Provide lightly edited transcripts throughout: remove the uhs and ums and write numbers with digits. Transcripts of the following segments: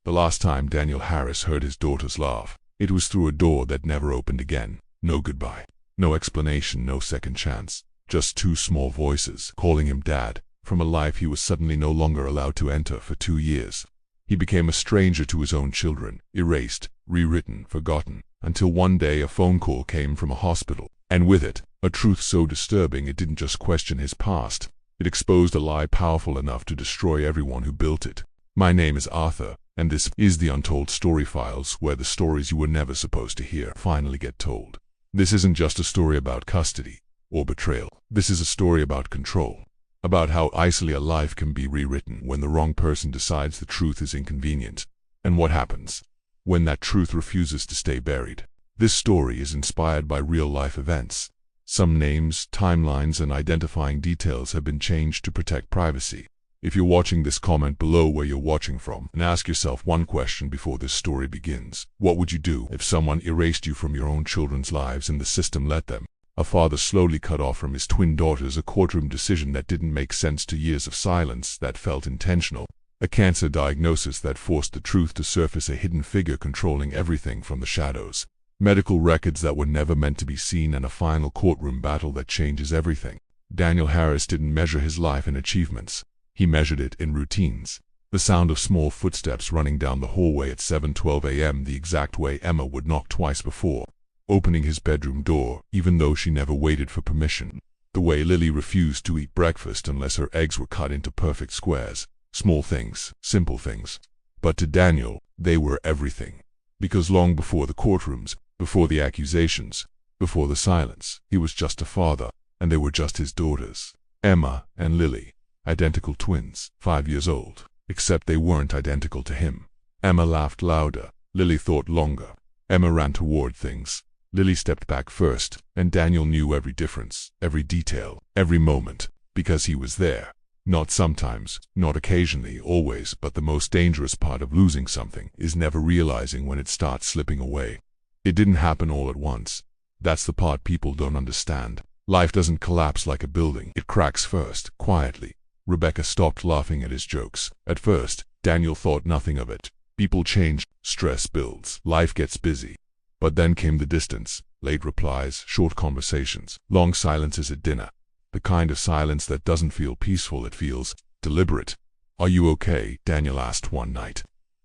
The last time Daniel Harris heard his daughters laugh, it was through a door that never opened again. No goodbye, no explanation, no second chance. Just two small voices calling him Dad from a life he was suddenly no longer allowed to enter for 2 years. He became a stranger to his own children, erased, rewritten, forgotten, until one day a phone call came from a hospital, and with it, a truth so disturbing it didn't just question his past, it exposed a lie powerful enough to destroy everyone who built it. My name is Arthur, and this is the Untold Story Files, where the stories you were never supposed to hear finally get told. This isn't just a story about custody or betrayal. This is a story about control, about how easily a life can be rewritten when the wrong person decides the truth is inconvenient, and what happens when that truth refuses to stay buried. This story is inspired by real-life events. Some names, timelines, and identifying details have been changed to protect privacy. If you're watching this, comment below where you're watching from, and ask yourself one question before this story begins. What would you do if someone erased you from your own children's lives and the system let them? A father slowly cut off from his twin daughters, a courtroom decision that didn't make sense to years of silence that felt intentional, a cancer diagnosis that forced the truth to surface, a hidden figure controlling everything from the shadows, medical records that were never meant to be seen, and a final courtroom battle that changes everything. Daniel Harris didn't measure his life in achievements. He measured it in routines. The sound of small footsteps running down the hallway at 7:12 a.m., the exact way Emma would knock twice before opening his bedroom door, even though she never waited for permission. The way Lily refused to eat breakfast unless her eggs were cut into perfect squares. Small things, simple things. But to Daniel, they were everything. Because long before the courtrooms, before the accusations, before the silence, he was just a father, and they were just his daughters. Emma and Lily. Identical twins, 5 years old, except they weren't identical to him. Emma laughed louder. Lily thought longer. Emma ran toward things. Lily stepped back first, and Daniel knew every difference, every detail, every moment, because he was there. Not sometimes, not occasionally, always. But the most dangerous part of losing something is never realizing when it starts slipping away. It didn't happen all at once. That's the part people don't understand. Life doesn't collapse like a building. It cracks first, quietly. Rebecca stopped laughing at his jokes. At first, Daniel thought nothing of it. People change, stress builds, life gets busy. But then came the distance, late replies, short conversations, long silences at dinner. The kind of silence that doesn't feel peaceful, it feels deliberate. "Are you okay?" Daniel asked one night.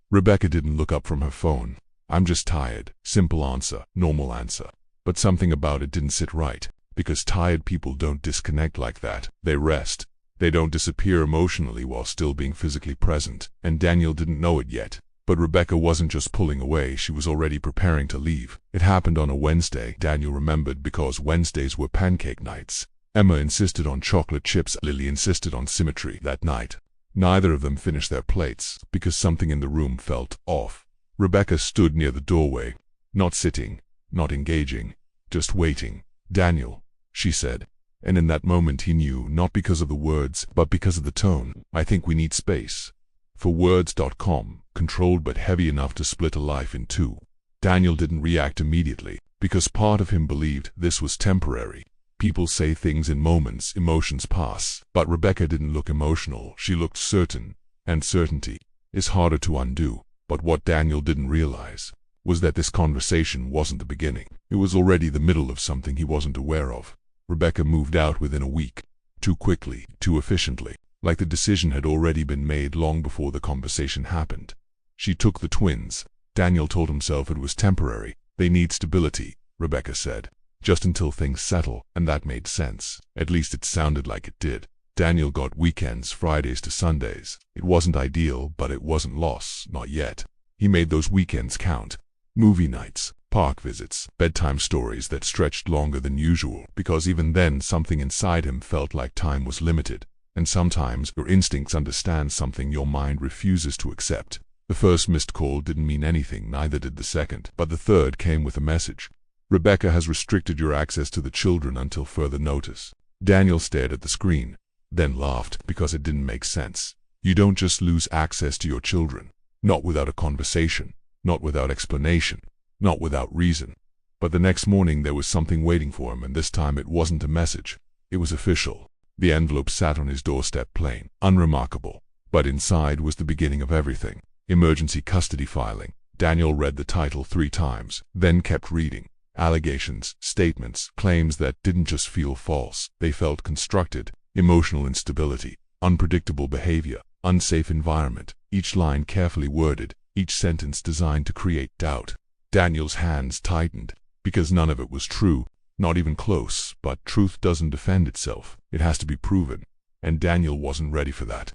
Rebecca didn't look up from her phone. "I'm just tired." Simple answer, normal answer. But something about it didn't sit right, because tired people don't disconnect like that. They rest. They don't disappear emotionally while still being physically present, and Daniel didn't know it yet. But Rebecca wasn't just pulling away, she was already preparing to leave. It happened on a Wednesday, Daniel remembered, because Wednesdays were pancake nights. Emma insisted on chocolate chips, Lily insisted on symmetry. That night, neither of them finished their plates, because something in the room felt off. Rebecca stood near the doorway, not sitting, not engaging, just waiting. "Daniel," she said. And in that moment he knew, not because of the words, but because of the tone. "I think we need space." For words.com, controlled but heavy enough to split a life in two. Daniel didn't react immediately, because part of him believed this was temporary. People say things in moments, emotions pass. But Rebecca didn't look emotional, she looked certain, and certainty is harder to undo. But what Daniel didn't realize was that this conversation wasn't the beginning. It was already the middle of something he wasn't aware of. Rebecca moved out within a week. Too quickly, too efficiently. Like the decision had already been made long before the conversation happened. She took the twins. Daniel told himself it was temporary. They need stability, Rebecca said. Just until things settle, and that made sense. At least it sounded like it did. Daniel got weekends, Fridays to Sundays. It wasn't ideal, but it wasn't loss, not yet. He made those weekends count. Movie nights, park visits, bedtime stories that stretched longer than usual, because even then something inside him felt like time was limited. And sometimes your instincts understand something your mind refuses to accept. The first missed call didn't mean anything, neither did the second, but the third came with a message. "Rebecca has restricted your access to the children until further notice." Daniel stared at the screen, then laughed, because it didn't make sense. You don't just lose access to your children. Not without a conversation, not without explanation, not without reason. But the next morning there was something waiting for him, and this time it wasn't a message. It was official. The envelope sat on his doorstep, plain, unremarkable. But inside was the beginning of everything. Emergency custody filing. Daniel read the title 3 times, then kept reading. Allegations, statements, claims that didn't just feel false, they felt constructed. Emotional instability, unpredictable behavior, unsafe environment, each line carefully worded, each sentence designed to create doubt. Daniel's hands tightened, because none of it was true, not even close, but truth doesn't defend itself. It has to be proven, and Daniel wasn't ready for that.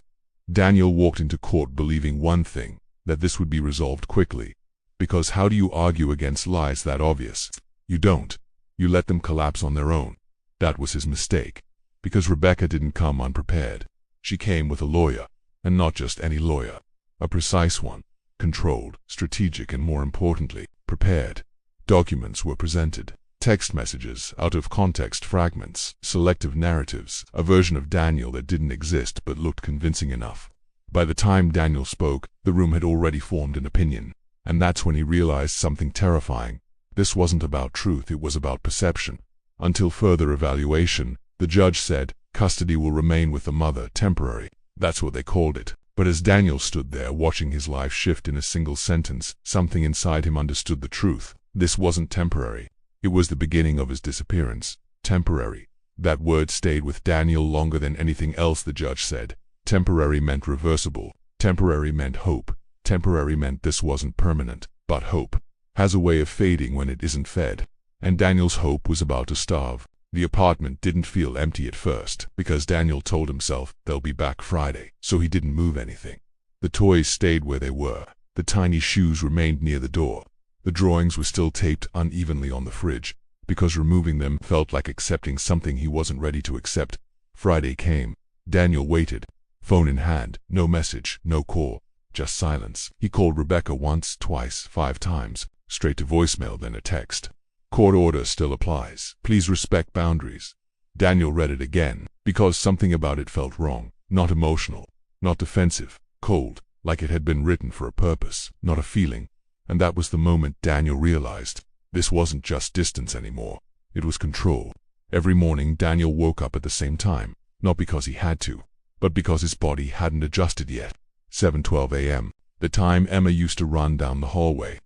Daniel walked into court believing one thing, that this would be resolved quickly. Because how do you argue against lies that obvious? You don't. You let them collapse on their own. That was his mistake. Because Rebecca didn't come unprepared. She came with a lawyer, and not just any lawyer. A precise one, controlled, strategic, and more importantly, prepared. Documents were presented. Text messages, out-of-context fragments, selective narratives, a version of Daniel that didn't exist but looked convincing enough. By the time Daniel spoke, the room had already formed an opinion. And that's when he realized something terrifying. This wasn't about truth, it was about perception. Until further evaluation, the judge said, custody will remain with the mother, temporary. That's what they called it. But as Daniel stood there watching his life shift in a single sentence, something inside him understood the truth. This wasn't temporary. It was the beginning of his disappearance. Temporary. That word stayed with Daniel longer than anything else the judge said. Temporary meant reversible. Temporary meant hope. Temporary meant this wasn't permanent. But hope has a way of fading when it isn't fed. And Daniel's hope was about to starve. The apartment didn't feel empty at first, because Daniel told himself they'll be back Friday, so he didn't move anything. The toys stayed where they were. The tiny shoes remained near the door. The drawings were still taped unevenly on the fridge, because removing them felt like accepting something he wasn't ready to accept. Friday came. Daniel waited, phone in hand, no message, no call, just silence. He called Rebecca once, twice, 5 times, straight to voicemail, then a text. Court order still applies. Please respect boundaries. Daniel read it again, because something about it felt wrong. Not emotional, not defensive, cold, like it had been written for a purpose, not a feeling. And that was the moment Daniel realized, this wasn't just distance anymore. It was control. Every morning Daniel woke up at the same time, not because he had to, but because his body hadn't adjusted yet. 7:12 a.m., the time Emma used to run down the hallway.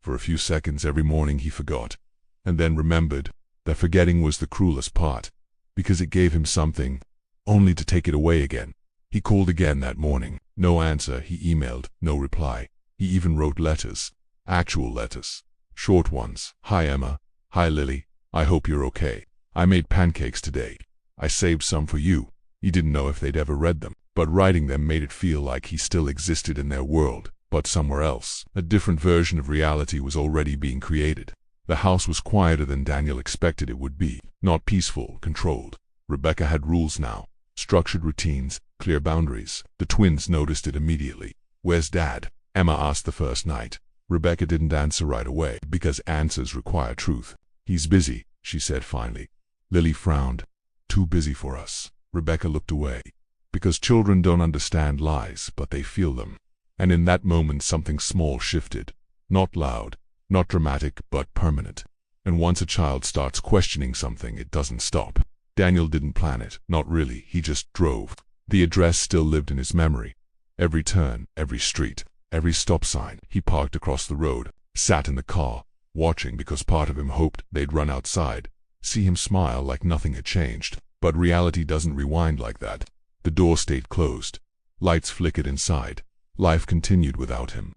For a few seconds every morning he forgot, and then remembered that forgetting was the cruelest part, because it gave him something, only to take it away again. He called again that morning. No answer. He emailed. No reply. He even wrote letters. Actual letters. Short ones. Hi Emma. Hi Lily. I hope you're okay. I made pancakes today. I saved some for you. He didn't know if they'd ever read them, but writing them made it feel like he still existed in their world, but somewhere else. A different version of reality was already being created. The house was quieter than Daniel expected it would be. Not peaceful, controlled. Rebecca had rules now. Structured routines, clear boundaries. The twins noticed it immediately. Where's Dad? Emma asked the first night. Rebecca didn't answer right away, because answers require truth. He's busy, she said finally. Lily frowned. Too busy for us. Rebecca looked away. Because children don't understand lies, but they feel them. And in that moment something small shifted. Not loud, not dramatic, but permanent. And once a child starts questioning something, it doesn't stop. Daniel didn't plan it, not really, he just drove. The address still lived in his memory. Every turn, every street, every stop sign. He parked across the road, sat in the car, watching because part of him hoped they'd run outside, see him smile like nothing had changed. But reality doesn't rewind like that. The door stayed closed. Lights flickered inside. Life continued without him.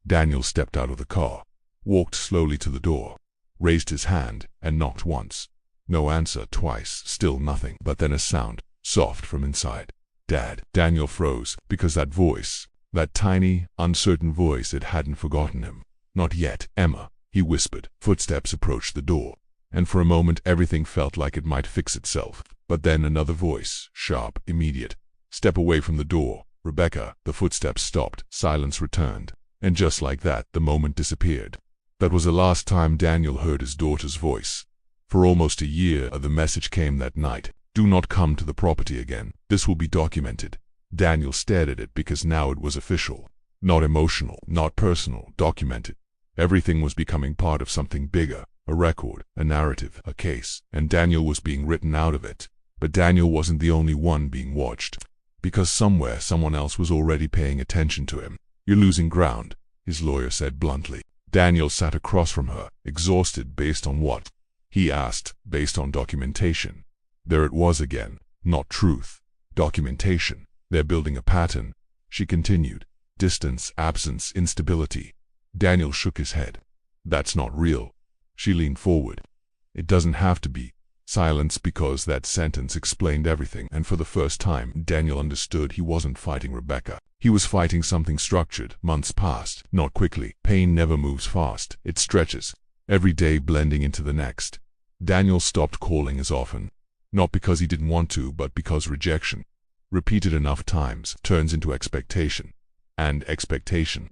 Daniel stepped out of the car, walked slowly to the door, raised his hand, and knocked once. No answer. Twice. Still nothing. But then a sound, soft from inside. Dad. Daniel froze, because that voice, that tiny, uncertain voice, it hadn't forgotten him. Not yet. Emma, he whispered. Footsteps approached the door, and for a moment everything felt like it might fix itself. But then another voice, sharp, immediate. Step away from the door. Rebecca. The footsteps stopped. Silence returned. And just like that, the moment disappeared. That was the last time Daniel heard his daughter's voice. For almost a year, the message came that night. Do not come to the property again. This will be documented. Daniel stared at it because now it was official. Not emotional, not personal, documented. Everything was becoming part of something bigger. A record, a narrative, a case. And Daniel was being written out of it. But Daniel wasn't the only one being watched. Because somewhere, someone else was already paying attention to him. You're losing ground, his lawyer said bluntly. Daniel sat across from her, exhausted. Based on what? He asked. Based on documentation. There it was again. Not truth. Documentation. They're building a pattern, she continued. Distance, absence, instability. Daniel shook his head. That's not real. She leaned forward. It doesn't have to be. Silence, because that sentence explained everything, and for the first time Daniel understood he wasn't fighting Rebecca. He was fighting something structured. Months passed, not quickly. Pain never moves fast. It stretches, every day blending into the next. Daniel stopped calling as often, not because he didn't want to, but because rejection, repeated enough times, turns into expectation. And expectation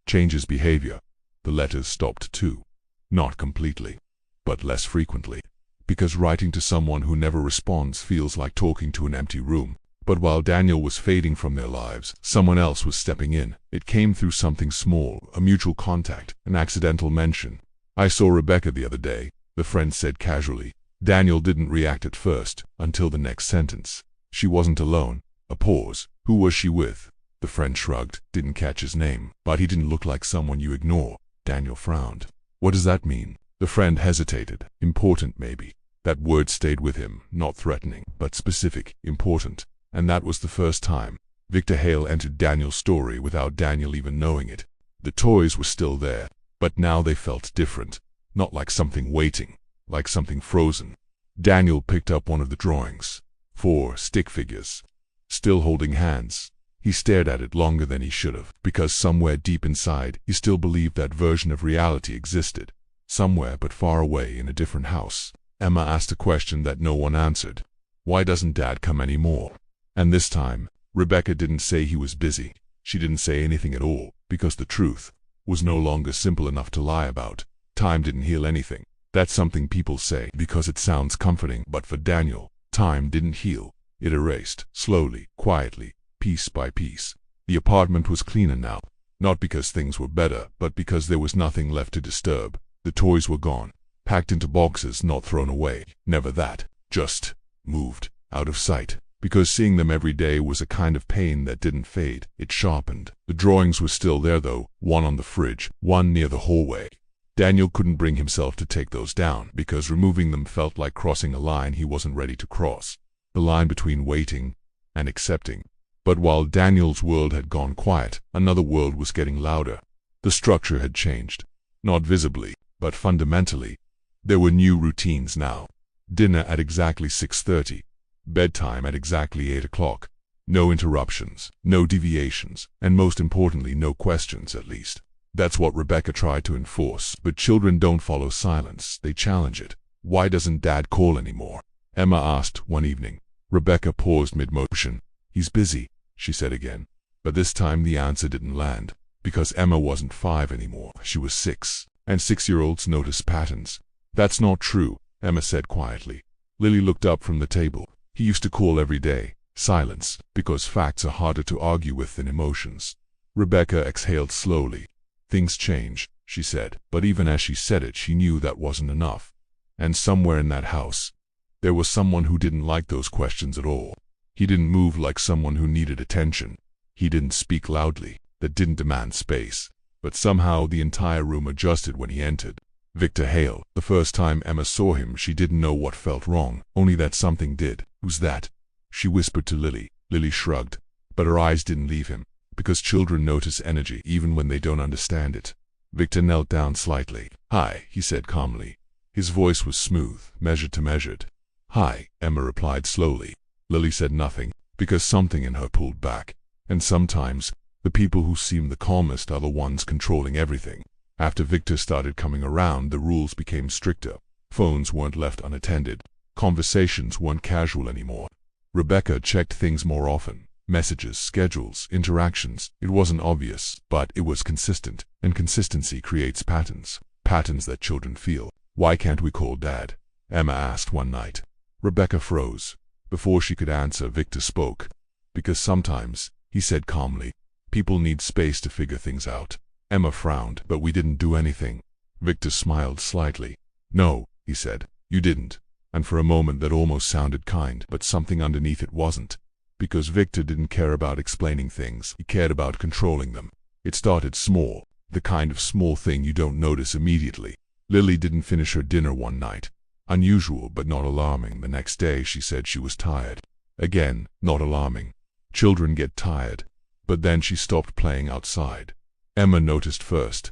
changes behavior. The letters stopped too. Not completely, but less frequently. Because writing to someone who never responds feels like talking to an empty room. But while Daniel was fading from their lives, someone else was stepping in. It came through something small, a mutual contact, an accidental mention. I saw Rebecca the other day, the friend said casually. Daniel didn't react at first, until the next sentence. She wasn't alone. A pause. Who was she with? The friend shrugged, didn't catch his name. But he didn't look like someone you ignore. Daniel frowned. What does that mean? The friend hesitated. Important, maybe. That word stayed with him, not threatening, but specific, important. And that was the first time Victor Hale entered Daniel's story without Daniel even knowing it. The toys were still there, but now they felt different. Not like something waiting, like something frozen. Daniel picked up one of the drawings. 4 stick figures, still holding hands. He stared at it longer than he should have, because somewhere deep inside he still believed that version of reality existed. Somewhere but far away in a different house. Emma asked a question that no one answered. Why doesn't Dad come anymore? And this time, Rebecca didn't say he was busy. She didn't say anything at all, because the truth was no longer simple enough to lie about. Time didn't heal anything. That's something people say because it sounds comforting, but for Daniel, time didn't heal. It erased, slowly, quietly, piece by piece. The apartment was cleaner now, not because things were better, but because there was nothing left to disturb. The toys were gone, packed into boxes, not thrown away. Never that. Just moved, out of sight. Because seeing them every day was a kind of pain that didn't fade. It sharpened. The drawings were still there though, one on the fridge, one near the hallway. Daniel couldn't bring himself to take those down, because removing them felt like crossing a line he wasn't ready to cross. The line between waiting and accepting. But while Daniel's world had gone quiet, another world was getting louder. The structure had changed. Not visibly, but fundamentally. There were new routines now. Dinner at exactly 6:30. Bedtime at exactly 8 o'clock. No interruptions, no deviations, and most importantly, no questions, at least. That's what Rebecca tried to enforce, but children don't follow silence, they challenge it. Why doesn't Dad call anymore? Emma asked one evening. Rebecca paused mid-motion. He's busy, she said again. But this time the answer didn't land, because Emma wasn't 5 anymore, she was 6, and 6-year-olds notice patterns. That's not true, Emma said quietly. Lily looked up from the table. He used to call every day. Silence, because facts are harder to argue with than emotions. Rebecca exhaled slowly. Things change, she said, but even as she said it, she knew that wasn't enough. And somewhere in that house, there was someone who didn't like those questions at all. He didn't move like someone who needed attention. He didn't speak loudly, that didn't demand space. But somehow the entire room adjusted when he entered. Victor Hale. The first time Emma saw him, she didn't know what felt wrong, only that something did. Who's that? She whispered to Lily. Lily shrugged, but her eyes didn't leave him, because children notice energy even when they don't understand it. Victor knelt down slightly. Hi, he said calmly. His voice was smooth, measured to measured. Hi, Emma replied slowly. Lily said nothing, because something in her pulled back. And sometimes, the people who seem the calmest are the ones controlling everything. After Victor started coming around, the rules became stricter. Phones weren't left unattended. Conversations weren't casual anymore. Rebecca checked things more often. Messages, schedules, interactions. It wasn't obvious, but it was consistent. And consistency creates patterns. Patterns that children feel. Why can't we call Dad? Emma asked one night. Rebecca froze. Before she could answer, Victor spoke. Because sometimes, he said calmly, people need space to figure things out. Emma frowned, but we didn't do anything. Victor smiled slightly. No, he said, you didn't. And for a moment that almost sounded kind, but something underneath it wasn't. Because Victor didn't care about explaining things, he cared about controlling them. It started small, the kind of small thing you don't notice immediately. Lily didn't finish her dinner one night. Unusual but not alarming. The next day she said she was tired. Again, not alarming. Children get tired. But then she stopped playing outside. Emma noticed first.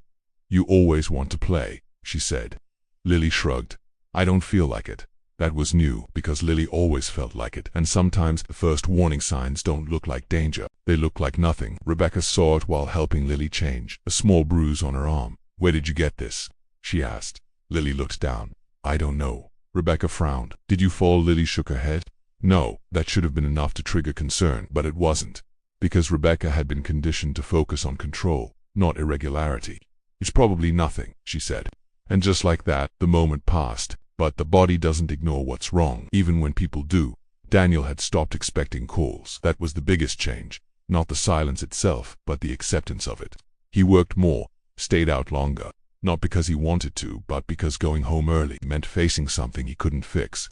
"You always want to play," she said. Lily shrugged. "I don't feel like it." That was new, because Lily always felt like it, and sometimes the first warning signs don't look like danger. They look like nothing. Rebecca saw it while helping Lily change. A small bruise on her arm. "Where did you get this?" she asked. Lily looked down. "I don't know." Rebecca frowned. "Did you fall?" Lily shook her head. No, that should have been enough to trigger concern, but it wasn't. Because Rebecca had been conditioned to focus on control, not irregularity. "It's probably nothing," she said. And just like that, the moment passed. But the body doesn't ignore what's wrong, even when people do. Daniel had stopped expecting calls. That was the biggest change. Not the silence itself, but the acceptance of it. He worked more, stayed out longer. Not because he wanted to, but because going home early meant facing something he couldn't fix.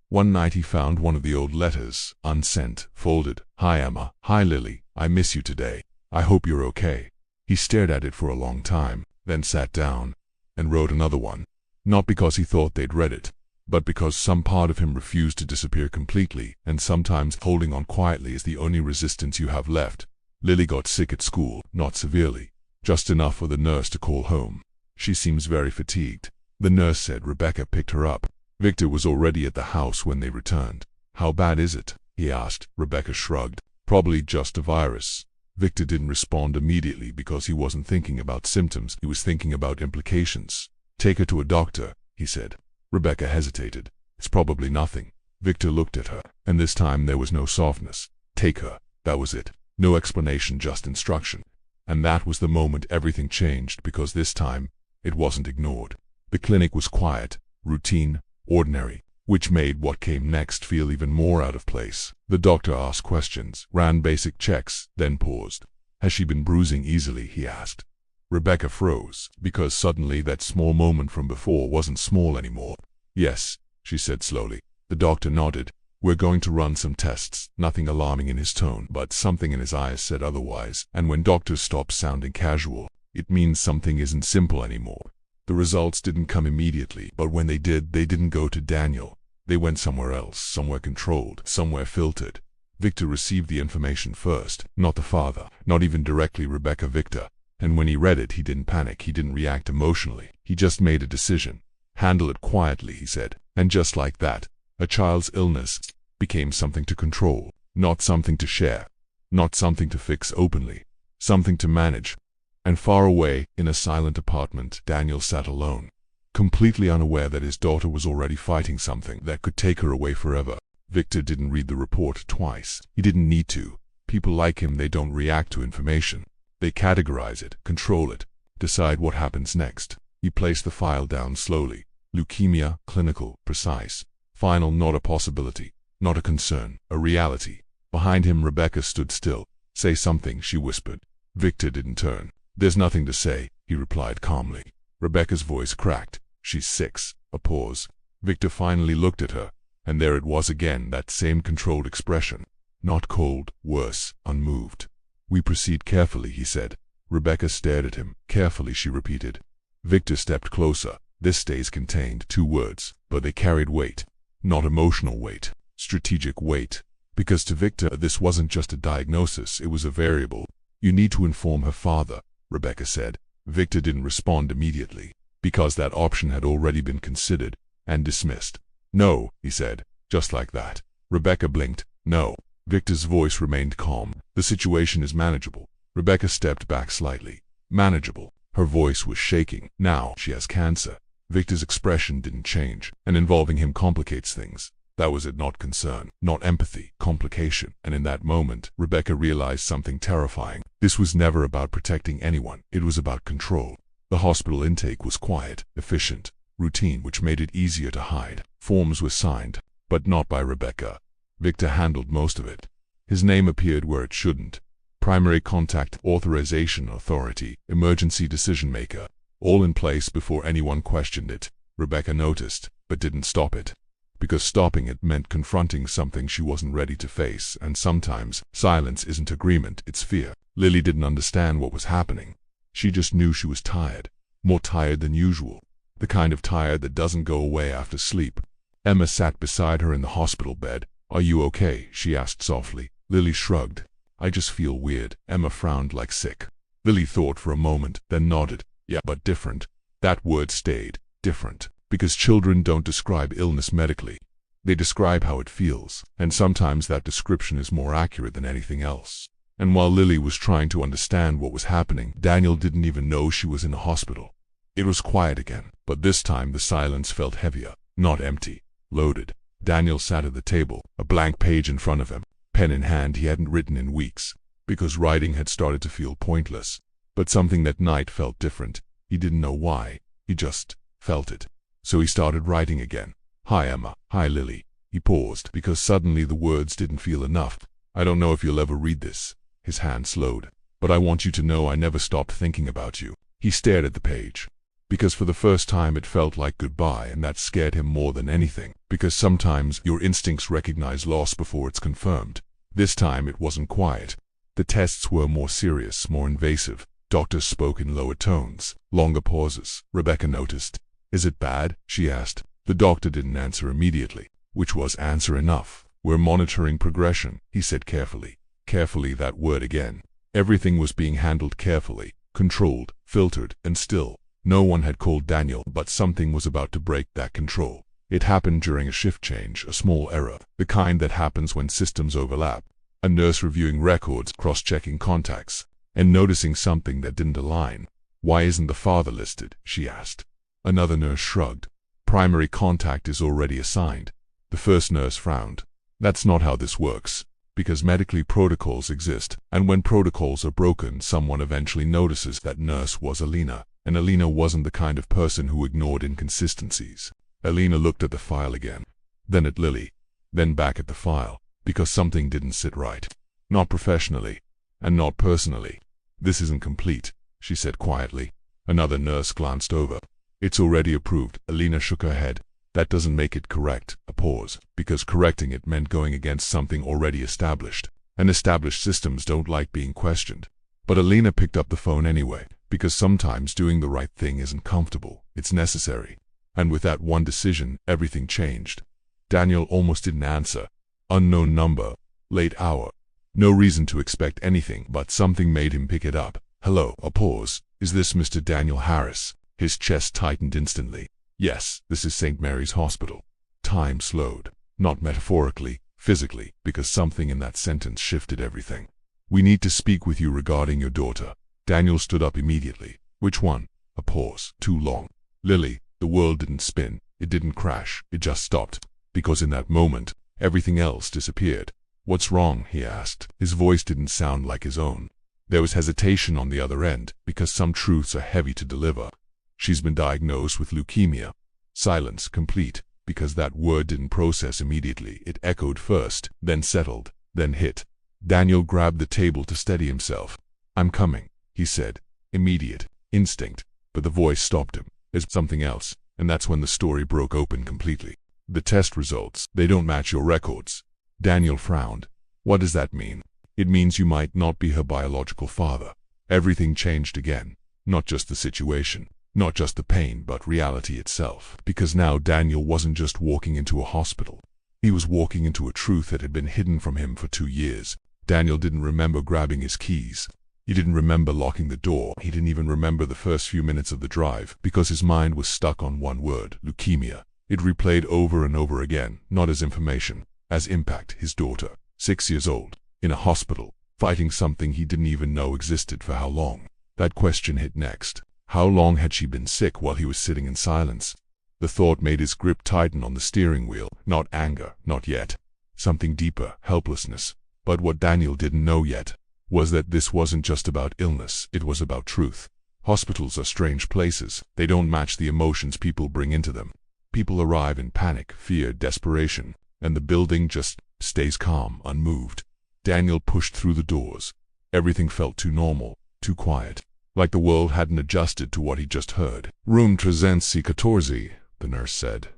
One night he found one of the old letters, unsent, folded. "Hi Emma. Hi Lily. I miss you today. I hope you're okay." He stared at it for a long time, then sat down and wrote another one. Not because he thought they'd read it, but because some part of him refused to disappear completely, and sometimes holding on quietly is the only resistance you have left. Lily got sick at school, not severely, just enough for the nurse to call home. "She seems very fatigued," the nurse said. Rebecca picked her up. Victor was already at the house when they returned. "How bad is it?" he asked. Rebecca shrugged. "Probably just a virus." Victor didn't respond immediately because he wasn't thinking about symptoms, he was thinking about implications. "Take her to a doctor," he said. Rebecca hesitated. "It's probably nothing." Victor looked at her, and this time there was no softness. "Take her." That was it. No explanation, just instruction. And that was the moment everything changed, because this time, it wasn't ignored. The clinic was quiet, routine, ordinary, which made what came next feel even more out of place. The doctor asked questions, ran basic checks, then paused. "Has she been bruising easily?" he asked. Rebecca froze, because suddenly that small moment from before wasn't small anymore. "Yes," she said slowly. The doctor nodded. "We're going to run some tests." Nothing alarming in his tone, but something in his eyes said otherwise. And when doctors stop sounding casual, it means something isn't simple anymore. The results didn't come immediately, but when they didn't go to Daniel. They went somewhere else, somewhere controlled, somewhere filtered. Victor received the information first, not the father, not even directly Rebecca. Victor. And when he read it, he didn't panic, he didn't react emotionally. He just made a decision. "Handle it quietly," he said. And just like that, a child's illness became something to control, not something to share, not something to fix openly, something to manage. And far away, in a silent apartment, Daniel sat alone, completely unaware that his daughter was already fighting something that could take her away forever. Victor didn't read the report twice. He didn't need to. People like him, they don't react to information. They categorize it, control it, decide what happens next. He placed the file down slowly. Leukemia, clinical, precise. Final, not a possibility, not a concern, a reality. Behind him, Rebecca stood still. "Say something," she whispered. Victor didn't turn. "There's nothing to say," he replied calmly. Rebecca's voice cracked. "She's 6. A pause. Victor finally looked at her, and there it was again, that same controlled expression. Not cold, worse, unmoved. "We proceed carefully," he said. Rebecca stared at him. "Carefully," she repeated. Victor stepped closer. "This stays contained." 2 words, but they carried weight. Not emotional weight, strategic weight. Because to Victor, this wasn't just a diagnosis, it was a variable. "You need to inform her father," Rebecca said. Victor didn't respond immediately, because that option had already been considered and dismissed. "No," he said, just like that. Rebecca blinked. "No." Victor's voice remained calm. "The situation is manageable." Rebecca stepped back slightly. "Manageable." Her voice was shaking. "Now, she has cancer." Victor's expression didn't change, and involving him complicates things. That was it, not concern, not empathy, complication. And in that moment, Rebecca realized something terrifying. This was never about protecting anyone. It was about control. The hospital intake was quiet, efficient, routine, which made it easier to hide. Forms were signed, but not by Rebecca. Victor handled most of it. His name appeared where it shouldn't. Primary contact, authorization authority, emergency decision maker, all in place before anyone questioned it. Rebecca noticed, but didn't stop it. because stopping it meant confronting something she wasn't ready to face, and sometimes silence isn't agreement, it's fear. Lily didn't understand what was happening. She just knew she was tired, more tired than usual, the kind of tired that doesn't go away after sleep. Emma sat beside her in the hospital bed. "Are you okay?" she asked softly. Lily shrugged. "I just feel weird." Emma frowned like sick. Lily thought for a moment, then nodded. "Yeah, but different." That word stayed. Different. Because children don't describe illness medically. They describe how it feels, and sometimes that description is more accurate than anything else. And while Lily was trying to understand what was happening, Daniel didn't even know she was in a hospital. It was quiet again, but this time the silence felt heavier, not empty, loaded. Daniel sat at the table, a blank page in front of him, pen in hand. He hadn't written in weeks, because writing had started to feel pointless. But something that night felt different. He didn't know why, he just felt it. So he started writing again. "Hi Emma, hi Lily." He paused, because suddenly the words didn't feel enough. "I don't know if you'll ever read this." His hand slowed. "But I want you to know I never stopped thinking about you." He stared at the page, because for the first time it felt like goodbye, and that scared him more than anything, because sometimes your instincts recognize loss before it's confirmed. This time it wasn't quiet. The tests were more serious, more invasive. Doctors spoke in lower tones, longer pauses. Rebecca noticed. "Is it bad?" she asked. The doctor didn't answer immediately, which was answer enough. "We're monitoring progression," he said carefully. Carefully, that word again. Everything was being handled carefully, controlled, filtered, and still. No one had called Daniel, but something was about to break that control. It happened during a shift change, a small error, the kind that happens when systems overlap. A nurse reviewing records, cross-checking contacts, and noticing something that didn't align. "Why isn't the father listed?" she asked. Another nurse shrugged. "Primary contact is already assigned." The first nurse frowned. "That's not how this works. Because medically protocols exist, and when protocols are broken, someone eventually notices." That nurse was Alina, and Alina wasn't the kind of person who ignored inconsistencies. Alina looked at the file again, then at Lily, then back at the file, because something didn't sit right. Not professionally, and not personally. "This isn't complete," she said quietly. Another nurse glanced over. "It's already approved." Alina shook her head. "That doesn't make it correct." A pause, because correcting it meant going against something already established, and established systems don't like being questioned. But Alina picked up the phone anyway, because sometimes doing the right thing isn't comfortable, it's necessary. And with that one decision, everything changed. Daniel almost didn't answer. Unknown number, late hour. No reason to expect anything, but something made him pick it up. "Hello." A pause. "Is this Mr. Daniel Harris?" His chest tightened instantly. "Yes, this is St. Mary's Hospital." Time slowed. Not metaphorically, physically, because something in that sentence shifted everything. "We need to speak with you regarding your daughter." Daniel stood up immediately. "Which one?" A pause. Too long. "Lily." The world didn't spin. It didn't crash. It just stopped. Because in that moment, everything else disappeared. "What's wrong?" he asked. His voice didn't sound like his own. There was hesitation on the other end, because some truths are heavy to deliver. "She's been diagnosed with leukemia." Silence, complete, because that word didn't process immediately. It echoed first, then settled, then hit. Daniel grabbed the table to steady himself. "I'm coming," he said. Immediate, instinct, but the voice stopped him. "There's something else," and that's when the story broke open completely. "The test results, they don't match your records." Daniel frowned. "What does that mean?" "It means you might not be her biological father." Everything changed again. Not just the situation, not just the pain, but reality itself. Because now Daniel wasn't just walking into a hospital. He was walking into a truth that had been hidden from him for 2 years. Daniel didn't remember grabbing his keys. He didn't remember locking the door. He didn't even remember the first few minutes of the drive, because his mind was stuck on one word: leukemia. It replayed over and over again, not as information, as impact. His daughter, 6 years old, in a hospital, fighting something he didn't even know existed. For how long? That question hit next. How long had she been sick? While he was sitting in silence, the thought made his grip tighten on the steering wheel. Not anger, not yet. Something deeper, helplessness. But what Daniel didn't know yet was that this wasn't just about illness, it was about truth. Hospitals are strange places. They don't match the emotions people bring into them. People arrive in panic, fear, desperation, and the building just stays calm, unmoved. Daniel pushed through the doors. Everything felt too normal, too quiet, like the world hadn't adjusted to what he just heard. "Room 314, the nurse said.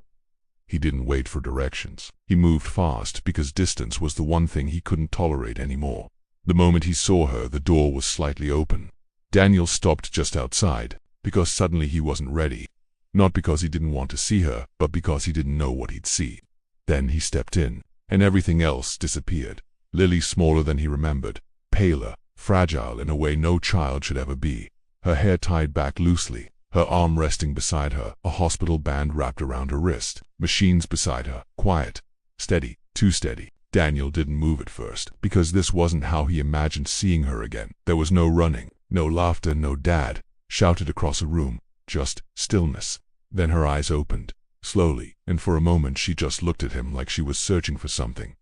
He didn't wait for directions. He moved fast because distance was the one thing he couldn't tolerate anymore. The moment he saw her, the door was slightly open. Daniel stopped just outside, because suddenly he wasn't ready. Not because he didn't want to see her, but because he didn't know what he'd see. Then he stepped in, and everything else disappeared. Lily smaller than he remembered, paler, fragile in a way no child should ever be. Her hair tied back loosely, her arm resting beside her, a hospital band wrapped around her wrist. Machines beside her, quiet, steady, too steady. Daniel didn't move at first, because this wasn't how he imagined seeing her again. There was no running, no laughter, no dad shouted across a room, just stillness. Then her eyes opened, slowly, and for a moment she just looked at him like she was searching for something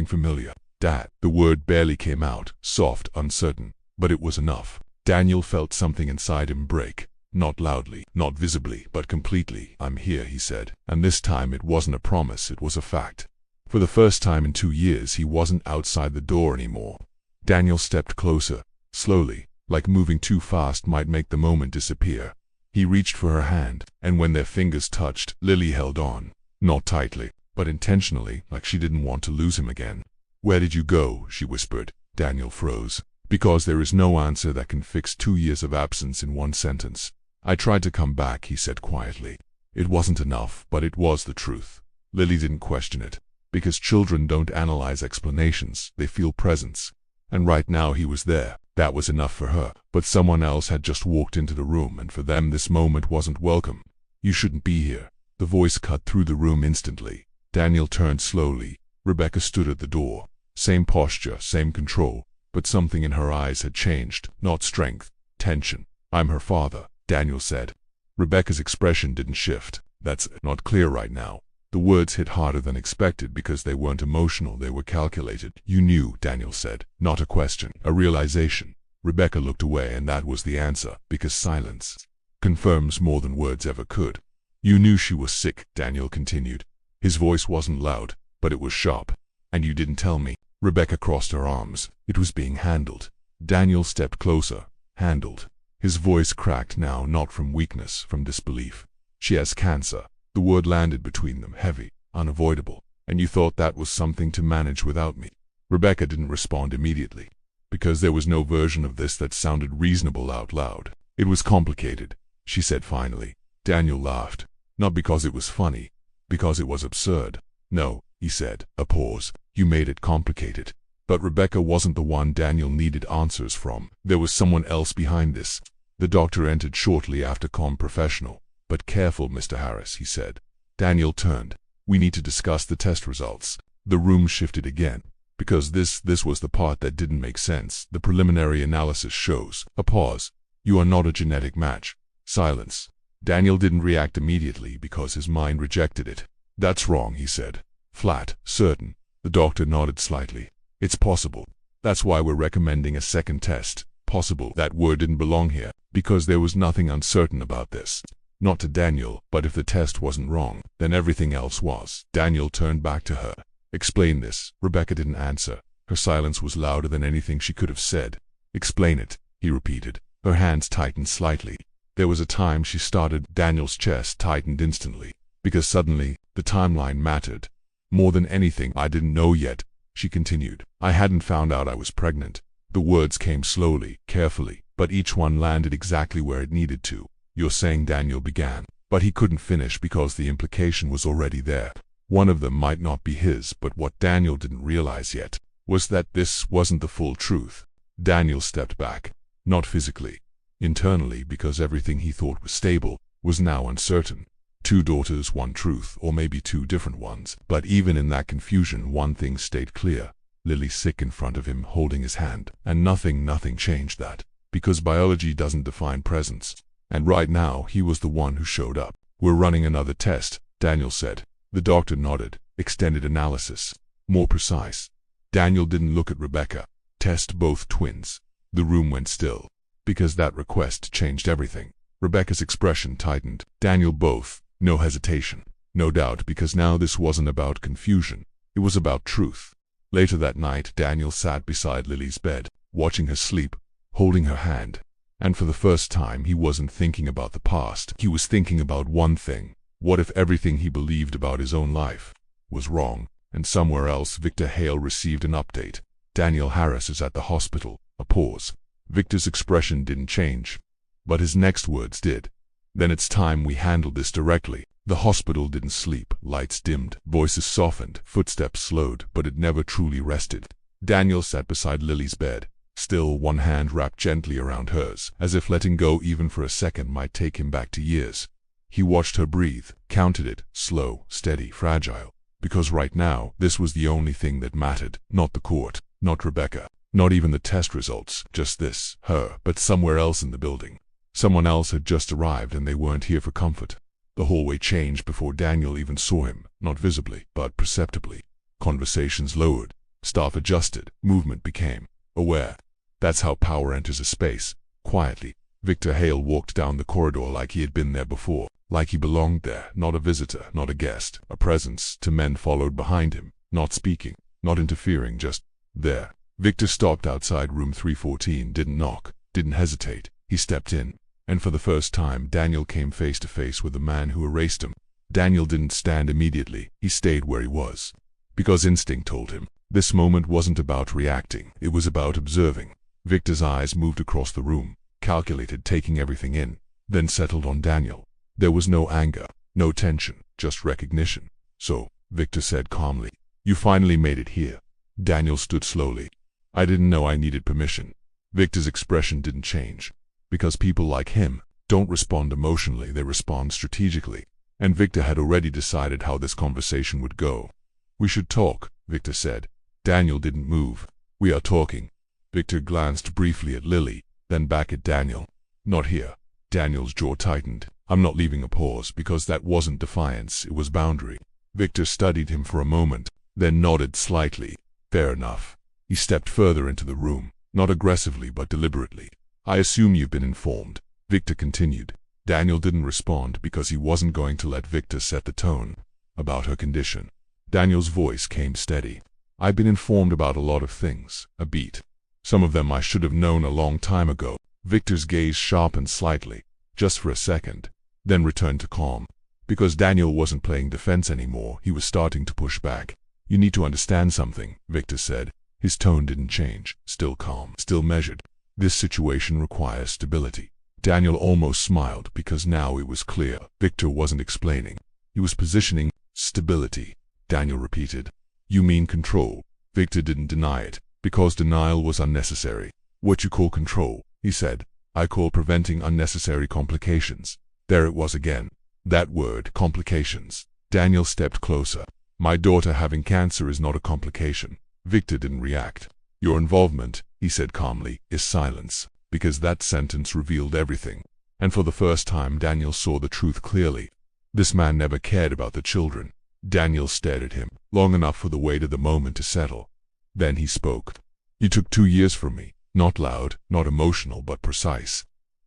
familiar. Dad. The word barely came out, soft, uncertain, but it was enough. Daniel felt something inside him break. Not loudly, not visibly, but completely. "I'm here," he said. And this time it wasn't a promise, it was a fact. For the first time in 2 years, he wasn't outside the door anymore. Daniel stepped closer, slowly, like moving too fast might make the moment disappear. He reached for her hand, and when their fingers touched, Lily held on. Not tightly, but intentionally, like she didn't want to lose him again. "Where did you go?" she whispered. Daniel froze. Because there is no answer that can fix 2 years of absence in one sentence. "I tried to come back," he said quietly. It wasn't enough, but it was the truth. Lily didn't question it. Because children don't analyze explanations, they feel presence. And right now he was there. That was enough for her. But someone else had just walked into the room, and for them this moment wasn't welcome. "You shouldn't be here." The voice cut through the room instantly. Daniel turned slowly. Rebecca stood at the door. Same posture, same control. But something in her eyes had changed. Not strength, tension. "I'm her father," Daniel said. Rebecca's expression didn't shift. "That's not clear right now." The words hit harder than expected because they weren't emotional, they were calculated. "You knew," Daniel said. Not a question, a realization. Rebecca looked away, and that was the answer, because silence confirms more than words ever could. "You knew she was sick," Daniel continued. His voice wasn't loud, but it was sharp. "And you didn't tell me." Rebecca crossed her arms. "It was being handled." Daniel stepped closer. "Handled." His voice cracked now, not from weakness, from disbelief. "She has cancer." The word landed between them, heavy, unavoidable. "And you thought that was something to manage without me?" Rebecca didn't respond immediately, because there was no version of this that sounded reasonable out loud. "It was complicated," she said finally. Daniel laughed. Not because it was funny, because it was absurd. "No," he said. A pause. "You made it complicated." But Rebecca wasn't the one Daniel needed answers from. There was someone else behind this. The doctor entered shortly after, calm, professional. "But careful, Mr. Harris," he said. Daniel turned. "We need to discuss the test results." The room shifted again, because this was the part that didn't make sense. "The preliminary analysis shows." A pause. "You are not a genetic match." Silence. Daniel didn't react immediately because his mind rejected it. "That's wrong," he said. Flat, certain. The doctor nodded slightly. "It's possible. That's why we're recommending a second test." Possible. That word didn't belong here, because there was nothing uncertain about this. Not to Daniel, but if the test wasn't wrong, then everything else was. Daniel turned back to her. "Explain this." Rebecca didn't answer. Her silence was louder than anything she could have said. "Explain it," he repeated. Her hands tightened slightly. There was a time she started. Daniel's chest tightened instantly, because suddenly, the timeline mattered. "More than anything, I didn't know yet," she continued. "I hadn't found out I was pregnant." The words came slowly, carefully, but each one landed exactly where it needed to. "You're saying," Daniel began, but he couldn't finish because the implication was already there. One of them might not be his, but what Daniel didn't realize yet was that this wasn't the full truth. Daniel stepped back, not physically, internally, because everything he thought was stable was now uncertain. 2 daughters, 1 truth, or maybe 2 different ones. But even in that confusion, one thing stayed clear. Lily sick in front of him, holding his hand, and nothing changed that, because biology doesn't define presence. And right now, he was the one who showed up. "We're running another test," Daniel said. The doctor nodded. "Extended analysis. More precise." Daniel didn't look at Rebecca. "Test both twins." The room went still, because that request changed everything. Rebecca's expression tightened. "Daniel, both." No hesitation. No doubt, because now this wasn't about confusion. It was about truth. Later that night, Daniel sat beside Lily's bed, watching her sleep, holding her hand. And for the first time, he wasn't thinking about the past. He was thinking about one thing. What if everything he believed about his own life was wrong? And somewhere else, Victor Hale received an update. Daniel Harris is at the hospital. A pause. Victor's expression didn't change, but his next words did. Then it's time we handled this directly. The hospital didn't sleep. Lights dimmed, voices softened, footsteps slowed, but it never truly rested. Daniel sat beside Lily's bed, still, one hand wrapped gently around hers, as if letting go even for a second might take him back to years. He watched her breathe, counted it, slow, steady, fragile. Because right now, this was the only thing that mattered. Not the court, not Rebecca, not even the test results, just this, her, but somewhere else in the building. Someone else had just arrived and they weren't here for comfort. The hallway changed before Daniel even saw him, not visibly, but perceptibly. Conversations lowered, staff adjusted, movement became aware. That's how power enters a space, quietly. Victor Hale walked down the corridor like he had been there before, like he belonged there, not a visitor, not a guest, a presence. Two men followed behind him, not speaking, not interfering, just there. Victor stopped outside room 314, didn't knock, didn't hesitate. He stepped in, and for the first time Daniel came face to face with the man who erased him. Daniel didn't stand immediately, he stayed where he was. Because instinct told him, this moment wasn't about reacting, it was about observing. Victor's eyes moved across the room, calculated, taking everything in, then settled on Daniel. There was no anger, no tension, just recognition. So, Victor said calmly, you finally made it here. Daniel stood slowly. I didn't know I needed permission. Victor's expression didn't change. Because people like him don't respond emotionally, they respond strategically. And Victor had already decided how this conversation would go. We should talk, Victor said. Daniel didn't move. We are talking. Victor glanced briefly at Lily, then back at Daniel. Not here. Daniel's jaw tightened. I'm not leaving. A pause, because that wasn't defiance, it was boundary. Victor studied him for a moment, then nodded slightly. Fair enough. He stepped further into the room, not aggressively but deliberately. I assume you've been informed, Victor continued. Daniel didn't respond because he wasn't going to let Victor set the tone. About her condition. Daniel's voice came steady. I've been informed about a lot of things, a beat. Some of them I should have known a long time ago. Victor's gaze sharpened slightly, just for a second, then returned to calm. Because Daniel wasn't playing defense anymore, he was starting to push back. You need to understand something, Victor said. His tone didn't change, still calm, still measured. This situation requires stability. Daniel almost smiled because now it was clear. Victor wasn't explaining. He was positioning. Stability, Daniel repeated. You mean control? Victor didn't deny it, because denial was unnecessary. What you call control, he said, I call preventing unnecessary complications. There it was again. That word, complications. Daniel stepped closer. My daughter having cancer is not a complication. Victor didn't react. Your involvement, he said calmly, is silence. Because that sentence revealed everything. And for the first time Daniel saw the truth clearly. This man never cared about the children. Daniel stared at him, long enough for the weight of the moment to settle. Then he spoke. You took 2 years from me. Not loud, not emotional, but precise.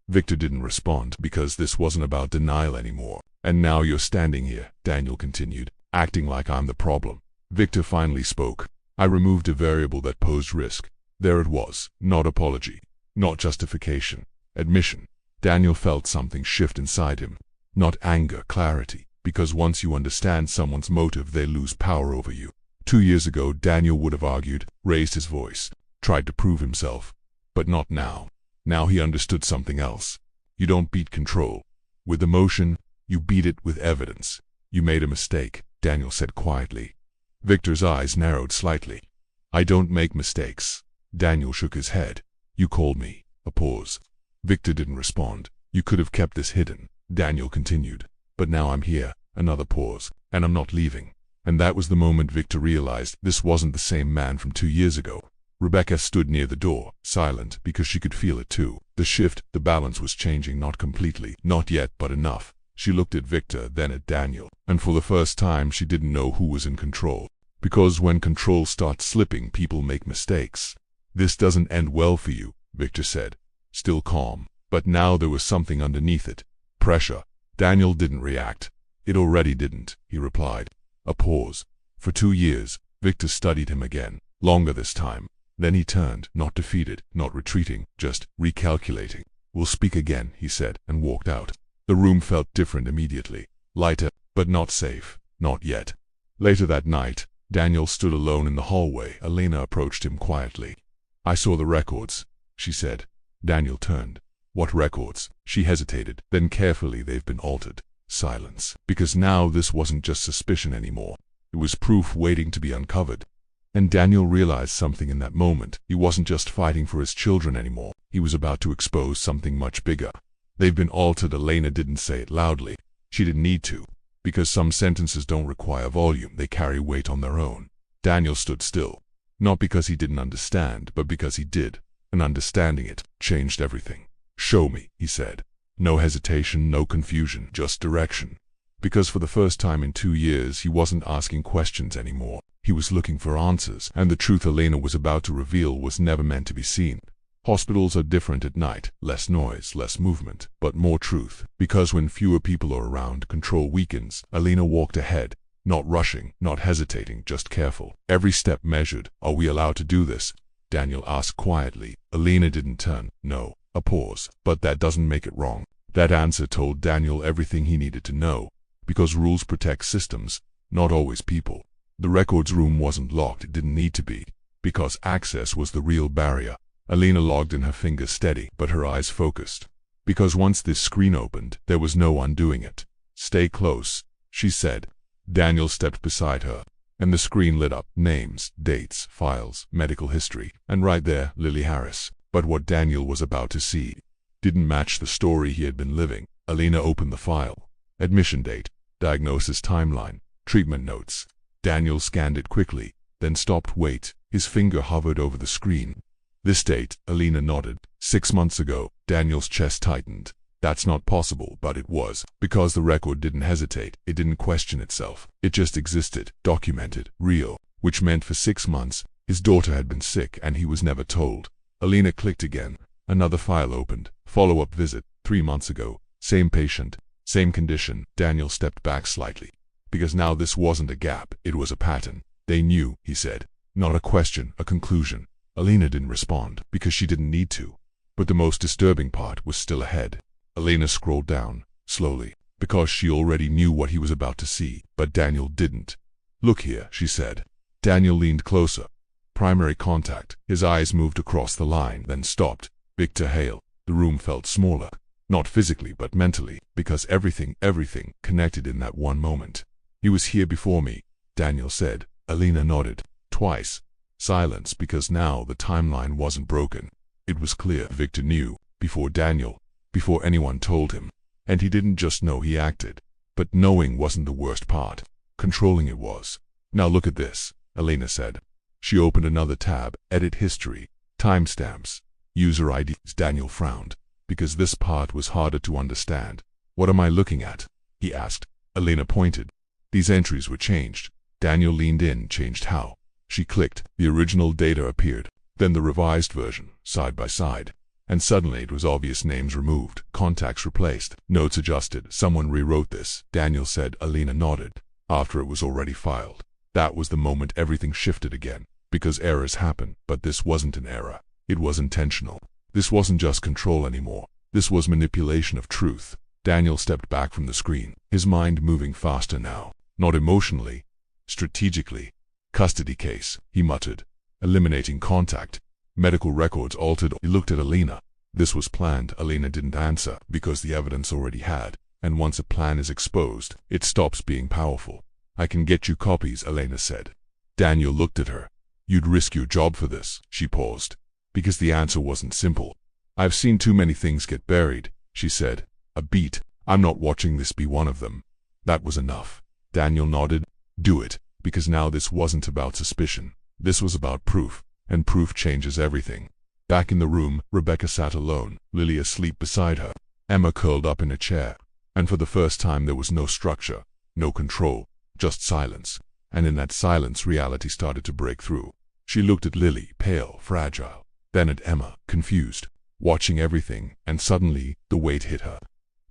Victor didn't respond because this wasn't about denial anymore. And now you're standing here, Daniel continued, acting like I'm the problem. Victor finally spoke. I removed a variable that posed risk. There it was, not apology, not justification, admission. Daniel felt something shift inside him. Not anger, clarity, because once you understand someone's motive, they lose power over you. 2 years ago, Daniel would have argued, raised his voice, tried to prove himself. But not now. Now he understood something else. You don't beat control with emotion, you beat it with evidence. You made a mistake, Daniel said quietly. Victor's eyes narrowed slightly. I don't make mistakes. Daniel shook his head. You called me. A pause. Victor didn't respond. You could have kept this hidden, Daniel continued. But now I'm here. Another pause. And I'm not leaving. And that was the moment Victor realized this wasn't the same man from 2 years ago. Rebecca stood near the door, silent, because she could feel it too. The shift, the balance was changing, not completely, not yet, but enough. She looked at Victor, then at Daniel, and for the first time she didn't know who was in control. Because when control starts slipping, people make mistakes. This doesn't end well for you, Victor said, still calm. But now there was something underneath it. Pressure. Daniel didn't react. It already didn't, he replied. A pause. For 2 years, Victor studied him again, longer this time. Then he turned, not defeated, not retreating, just recalculating. We'll speak again, he said, and walked out. The room felt different immediately. Lighter, but not safe, not yet. Later that night, Daniel stood alone in the hallway. Elena approached him quietly. "I saw the records," she said. Daniel turned. "What records?" She hesitated, then carefully, "They've been altered." Silence. Because now this wasn't just suspicion anymore. It was proof waiting to be uncovered. And Daniel realized something in that moment. He wasn't just fighting for his children anymore. He was about to expose something much bigger. "They've been altered." Elena didn't say it loudly. She didn't need to. Because some sentences don't require volume, they carry weight on their own. Daniel stood still. Not because he didn't understand, but because he did. And understanding it changed everything. "Show me," he said. No hesitation, no confusion, just direction. Because for the first time in 2 years, he wasn't asking questions anymore. He was looking for answers, and the truth Elena was about to reveal was never meant to be seen. Hospitals are different at night. Less noise, less movement, but more truth. Because when fewer people are around, control weakens. Elena walked ahead, not rushing, not hesitating, just careful. Every step measured. "Are we allowed to do this?" Daniel asked quietly. Elena didn't turn. No. A pause. "But that doesn't make it wrong." That answer told Daniel everything he needed to know. Because rules protect systems, not always people. The records room wasn't locked. It didn't need to be. Because access was the real barrier. Elena logged in, her fingers steady, but her eyes focused. Because once this screen opened, there was no undoing it. "Stay close," she said. Daniel stepped beside her, and the screen lit up. Names, dates, files, medical history, and right there, Lily Harris. But what Daniel was about to see didn't match the story he had been living. Elena opened the file. Admission date, diagnosis timeline, treatment notes. Daniel scanned it quickly, then stopped. "Wait." His finger hovered over the screen. "This date," Elena nodded. 6 months ago. Daniel's chest tightened. That's not possible, but it was. Because the record didn't hesitate. It didn't question itself. It just existed, documented, real. Which meant for 6 months, his daughter had been sick and he was never told. Elena clicked again. Another file opened. Follow-up visit, 3 months ago. Same patient, same condition. Daniel stepped back slightly. Because now this wasn't a gap, it was a pattern. "They knew," he said. Not a question, a conclusion. Elena didn't respond, because she didn't need to. But the most disturbing part was still ahead. Elena scrolled down, slowly, because she already knew what he was about to see, but Daniel didn't. "Look here," she said. Daniel leaned closer. Primary contact. His eyes moved across the line, then stopped. Victor Hale. The room felt smaller. Not physically, but mentally, because everything connected in that one moment. "He was here before me," Daniel said. Elena nodded. "Twice." Silence, because now the timeline wasn't broken. It was clear. Victor knew, before Daniel, before anyone told him. And he didn't just know, he acted. But knowing wasn't the worst part. Controlling it was. "Now look at this," Elena said. She opened another tab. Edit history. Timestamps. User IDs. Daniel frowned, because this part was harder to understand. "What am I looking at?" he asked. Elena pointed. These entries were changed. Daniel leaned in. "Changed how?" She clicked. The original data appeared. Then the revised version, side by side. And suddenly it was obvious. Names removed, contacts replaced, notes adjusted. "Someone rewrote this," Daniel said. Elena nodded. "After it was already filed." That was the moment everything shifted again. Because errors happen, but this wasn't an error. It was intentional. This wasn't just control anymore. This was manipulation of truth. Daniel stepped back from the screen, his mind moving faster now. Not emotionally, strategically. "Custody case," he muttered. "Eliminating contact. Medical records altered." He looked at Elena. This was planned. Elena didn't answer, because the evidence already had. And once a plan is exposed, it stops being powerful. "I can get you copies," Elena said. Daniel looked at her. "You'd risk your job for this?" She paused. Because the answer wasn't simple. "I've seen too many things get buried," she said. A beat. "I'm not watching this be one of them." That was enough. Daniel nodded. "Do it." Because now this wasn't about suspicion. This was about proof. And proof changes everything. Back in the room, Rebecca sat alone, Lily asleep beside her, Emma curled up in a chair. And for the first time there was no structure, no control, just silence. And in that silence reality started to break through. She looked at Lily, pale, fragile. Then at Emma, confused, watching everything, and suddenly the weight hit her.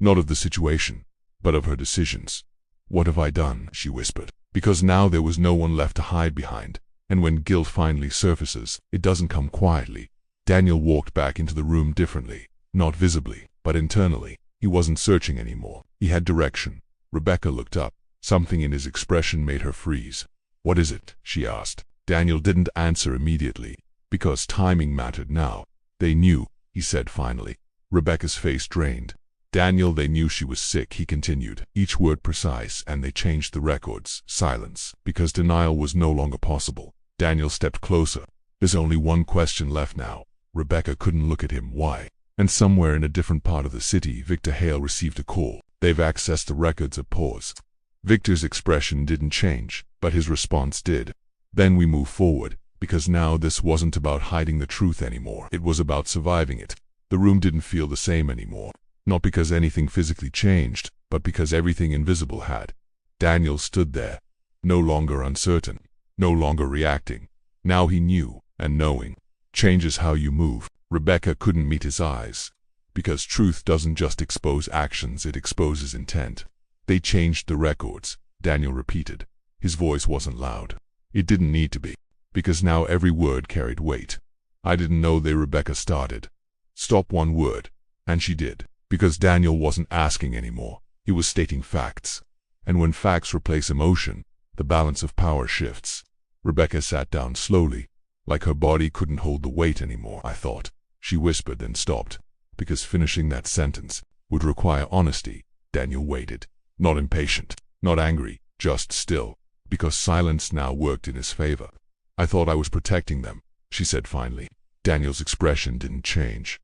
Not of the situation, but of her decisions. "What have I done?" she whispered. Because now there was no one left to hide behind. And when guilt finally surfaces, it doesn't come quietly. Daniel walked back into the room differently, not visibly, but internally. He wasn't searching anymore. He had direction. Rebecca looked up. Something in his expression made her freeze. "What is it?" she asked. Daniel didn't answer immediately, because timing mattered now. "They knew," he said finally. Rebecca's face drained. "Daniel, they knew she was sick," he continued, each word precise, "and they changed the records." Silence, because denial was no longer possible. Daniel stepped closer. "There's only one question left now." Rebecca couldn't look at him. "Why?" "And somewhere in a different part of the city, Victor Hale received a call. They've accessed the records." A pause. Victor's expression didn't change, but his response did. "Then we move forward, because now this wasn't about hiding the truth anymore. It was about surviving it." The room didn't feel the same anymore. Not because anything physically changed, but because everything invisible had. Daniel stood there, no longer uncertain, no longer reacting. Now he knew, and knowing changes how you move. Rebecca couldn't meet his eyes, because truth doesn't just expose actions, it exposes intent. "They changed the records," Daniel repeated. His voice wasn't loud. It didn't need to be, because now every word carried weight. "I didn't know they," Rebecca started. "Stop one word." And she did, because Daniel wasn't asking anymore. He was stating facts. And when facts replace emotion, the balance of power shifts. Rebecca sat down slowly, like her body couldn't hold the weight anymore. "I thought," she whispered, then stopped, because finishing that sentence would require honesty. Daniel waited. Not impatient, not angry, just still, because silence now worked in his favor. "I thought I was protecting them," she said finally. Daniel's expression didn't change.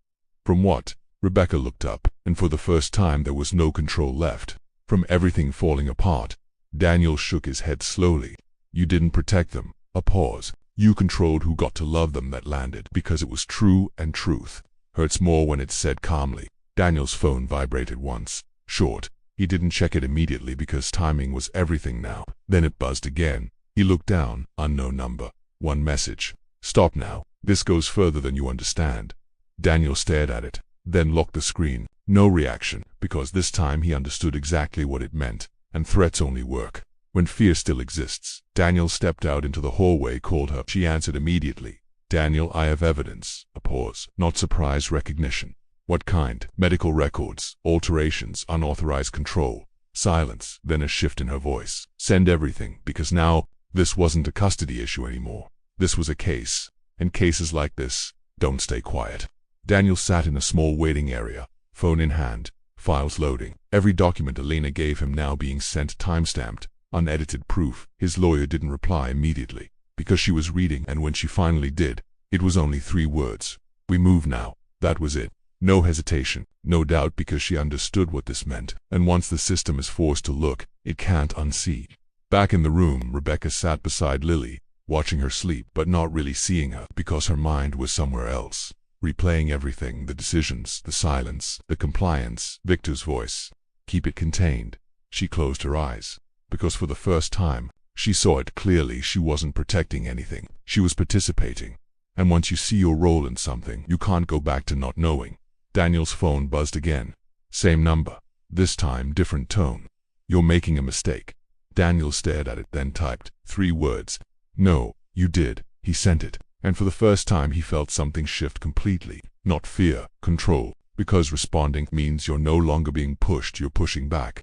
"From what?" Rebecca looked up, and for the first time there was no control left. "From everything falling apart." Daniel shook his head slowly. "You didn't protect them." A pause. "You controlled who got to love them." That landed, because it was true, and truth hurts more when it's said calmly. Daniel's phone vibrated once. Short. He didn't check it immediately because timing was everything now. Then it buzzed again. He looked down. Unknown number. One message. "Stop now. This goes further than you understand." Daniel stared at it, then locked the screen. No reaction, because this time he understood exactly what it meant, and threats only work when fear still exists. Daniel stepped out into the hallway, called her. She answered immediately. "Daniel, I have evidence." A pause. Not surprise, recognition. "What kind?" "Medical records, alterations, unauthorized control." Silence, then a shift in her voice. "Send everything, because now, this wasn't a custody issue anymore. This was a case, and cases like this don't stay quiet." Daniel sat in a small waiting area, phone in hand, files loading. Every document Elena gave him now being sent, time-stamped, unedited proof. His lawyer didn't reply immediately, because she was reading, and when she finally did, it was only 3 words. "We move now." That was it. No hesitation, no doubt, because she understood what this meant. And once the system is forced to look, it can't unsee. Back in the room, Rebecca sat beside Lily, watching her sleep, but not really seeing her, because her mind was somewhere else, replaying everything, the decisions, the silence, the compliance, Victor's voice. "Keep it contained." She closed her eyes, because for the first time, she saw it clearly. She wasn't protecting anything. She was participating. And once you see your role in something, you can't go back to not knowing. Daniel's phone buzzed again. Same number. This time, different tone. "You're making a mistake." Daniel stared at it, then typed 3 words. "No, you did." He sent it, and for the first time he felt something shift completely. Not fear, control, because responding means you're no longer being pushed, you're pushing back.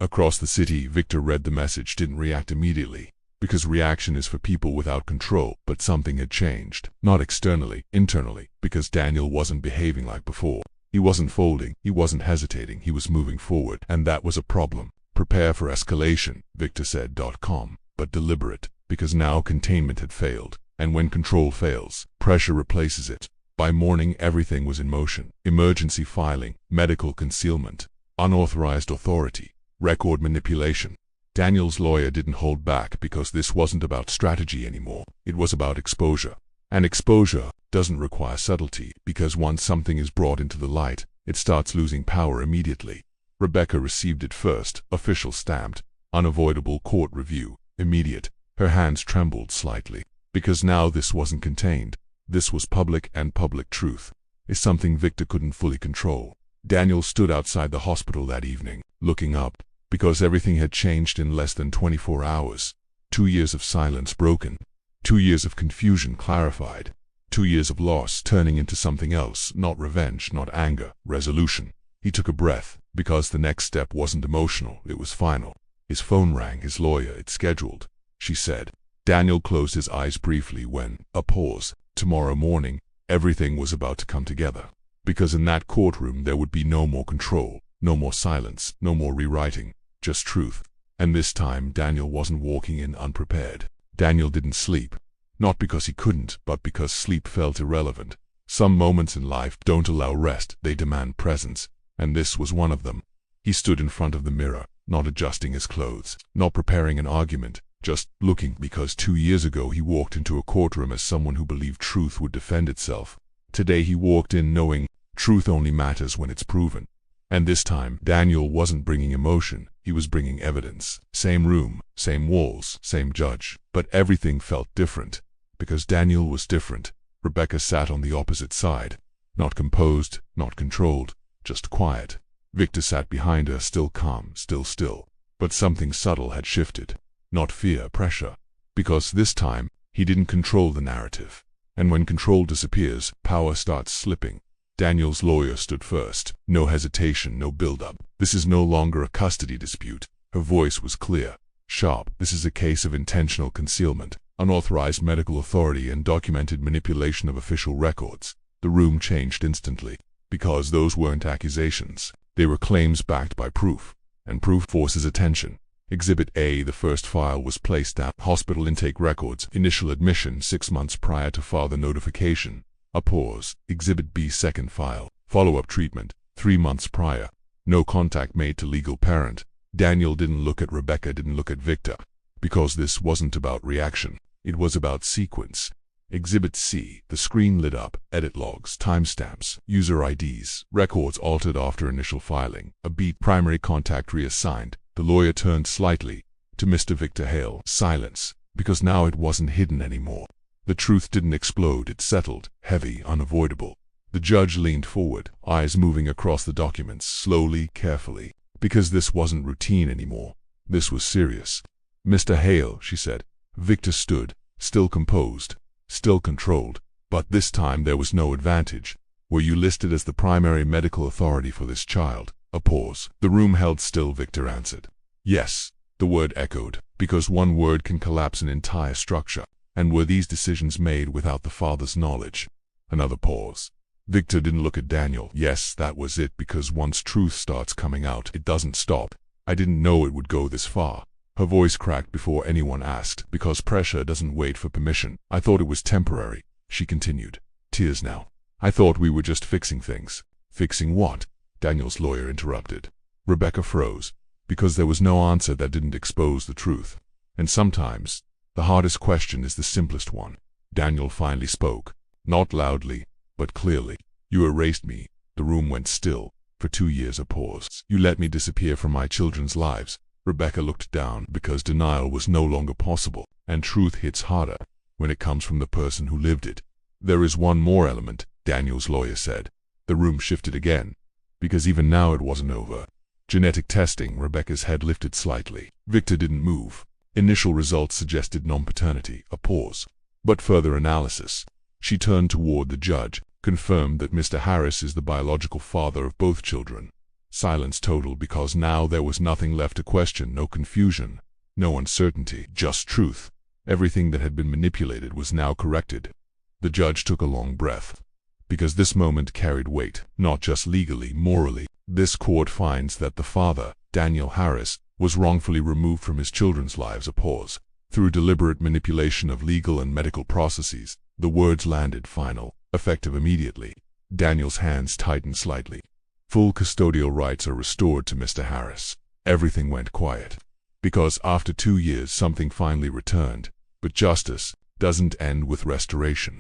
Across the city, Victor read the message, didn't react immediately, because reaction is for people without control. But something had changed, not externally, internally, because Daniel wasn't behaving like before. He wasn't folding, he wasn't hesitating, he was moving forward, and that was a problem. "Prepare for escalation," Victor said. Calm, but deliberate, because now containment had failed, and when control fails, pressure replaces it. By morning, everything was in motion. Emergency filing, medical concealment, unauthorized authority, record manipulation. Daniel's lawyer didn't hold back, because this wasn't about strategy anymore. It was about exposure. And exposure doesn't require subtlety, because once something is brought into the light, it starts losing power immediately. Rebecca received it first, official stamped, unavoidable court review, immediate. Her hands trembled slightly, because now this wasn't contained. This was public, and public truth is something Victor couldn't fully control. Daniel stood outside the hospital that evening, looking up, because everything had changed in less than 24 hours. 2 years of silence broken. 2 years of confusion clarified. 2 years of loss turning into something else, not revenge, not anger, resolution. He took a breath, because the next step wasn't emotional, it was final. His phone rang. His lawyer. It's scheduled, she said. Daniel closed his eyes briefly when, a pause, tomorrow morning, everything was about to come together. Because in that courtroom there would be no more control, no more silence, no more rewriting, just truth. And this time Daniel wasn't walking in unprepared. Daniel didn't sleep. Not because he couldn't, but because sleep felt irrelevant. Some moments in life don't allow rest, they demand presence, and this was one of them. He stood in front of the mirror, not adjusting his clothes, not preparing an argument, just looking, because 2 years ago he walked into a courtroom as someone who believed truth would defend itself. Today he walked in knowing truth only matters when it's proven. And this time, Daniel wasn't bringing emotion, he was bringing evidence. Same room, same walls, same judge. But everything felt different. Because Daniel was different. Rebecca sat on the opposite side. Not composed, not controlled, just quiet. Victor sat behind her, still calm, still. But something subtle had shifted. Not fear, pressure. Because this time, he didn't control the narrative. And when control disappears, power starts slipping. Daniel's lawyer stood first. No hesitation, no build-up. This is no longer a custody dispute. Her voice was clear, sharp. This is a case of intentional concealment, unauthorized medical authority, and documented manipulation of official records. The room changed instantly. Because those weren't accusations. They were claims backed by proof. And proof forces attention. Exhibit A, the first file, was placed down. Hospital intake records. Initial admission 6 months prior to father notification. A pause. Exhibit B, second file. Follow-up treatment. 3 months prior. No contact made to legal parent. Daniel didn't look at Rebecca, didn't look at Victor. Because this wasn't about reaction. It was about sequence. Exhibit C, the screen lit up. Edit logs, timestamps, user IDs, records altered after initial filing. A beat, primary contact reassigned. The lawyer turned slightly to Mr. Victor Hale. Silence. Because now it wasn't hidden anymore. The truth didn't explode, it settled, heavy, unavoidable. The judge leaned forward, eyes moving across the documents, slowly, carefully. Because this wasn't routine anymore. This was serious. Mr. Hale, she said. Victor stood, still composed, still controlled. But this time there was no advantage. Were you listed as the primary medical authority for this child? A pause. The room held still. Victor answered. Yes. The word echoed, because one word can collapse an entire structure. And were these decisions made without the father's knowledge? Another pause. Victor didn't look at Daniel. Yes, that was it, because once truth starts coming out, it doesn't stop. I didn't know it would go this far. Her voice cracked before anyone asked, because pressure doesn't wait for permission. I thought it was temporary, she continued. Tears now. I thought we were just fixing things. Fixing what? Daniel's lawyer interrupted. Rebecca froze, because there was no answer that didn't expose the truth. And sometimes, the hardest question is the simplest one. Daniel finally spoke, not loudly, but clearly. You erased me. The room went still. For 2 years a pause. You let me disappear from my children's lives. Rebecca looked down, because denial was no longer possible, and truth hits harder when it comes from the person who lived it. There is one more element, Daniel's lawyer said. The room shifted again, because even now it wasn't over. Genetic testing. Rebecca's head lifted slightly. Victor didn't move. Initial results suggested non-paternity. A pause. But further analysis. She turned toward the judge, confirmed that Mr. Harris is the biological father of both children. Silence total, because now there was nothing left to question, no confusion, no uncertainty, just truth. Everything that had been manipulated was now corrected. The judge took a long breath, because this moment carried weight, not just legally, morally. This court finds that the father, Daniel Harris, was wrongfully removed from his children's lives. A pause. Through deliberate manipulation of legal and medical processes, the words landed final, effective immediately. Daniel's hands tightened slightly. Full custodial rights are restored to Mr. Harris. Everything went quiet. Because after 2 years something finally returned. But justice doesn't end with restoration.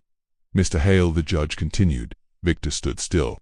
Mr. Hale, the judge continued. Victor stood still.